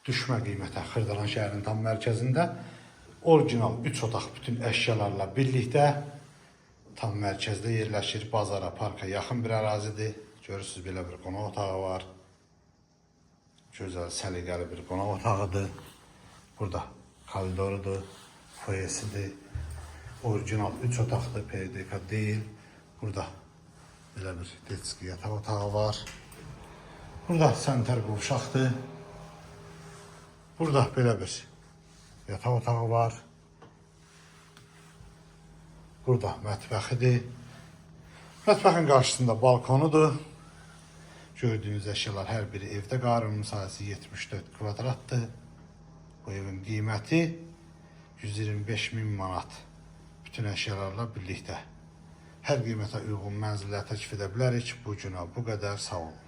düşmə qiymətə Xırdalan şəhərinin tam mərkəzində orijinal 3 otaq bütün əşyalarla birlikdə tam mərkəzdə yerləşir. Bazara, parka yaxın bir ərazidir. Görürsünüz, belə bir qonaq otağı var. Gözəl, səliqəli bir qonaq otağıdır. Burada koridorudur, foyesidir. Orijinal 3 otaqdır, PDK deyil. Burada belə bir detski yataq otağı var. Burada sanitar qovşaqdır. Burada belə bir yataq otağı var. Burada mətbəxidir. Mətbəxin qarşısında balkonudur. Gördüyünüz əşyalar hər biri evdə qalır. Müsahibəsi 74 kvadratdır. Bu evin qiyməti 125.000 manat. Bütün əşyalarla birlikdə. Hər qiymətə uyğun mənzillər təklif edə bilərik. Bu günə bu qədər. Sağ olun.